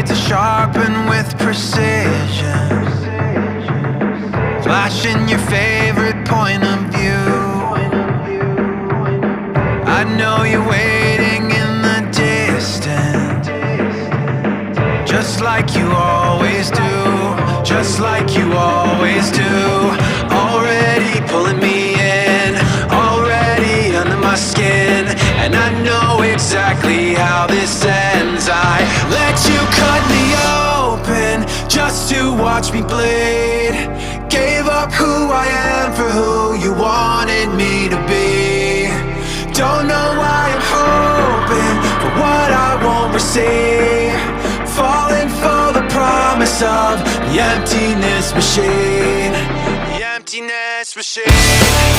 blade to sharpen with precision, flashing your favorite point of view. I know you're waiting in the distance, just like you always do, just like you always do. Already pulling me in, already under my skin, and I know exactly how this ends. I let you cut me open just to watch me bleed. Gave up who I am for who you wanted me to be. Don't know why I'm hoping for what I won't receive, falling for the promise of the emptiness machine. The emptiness machine.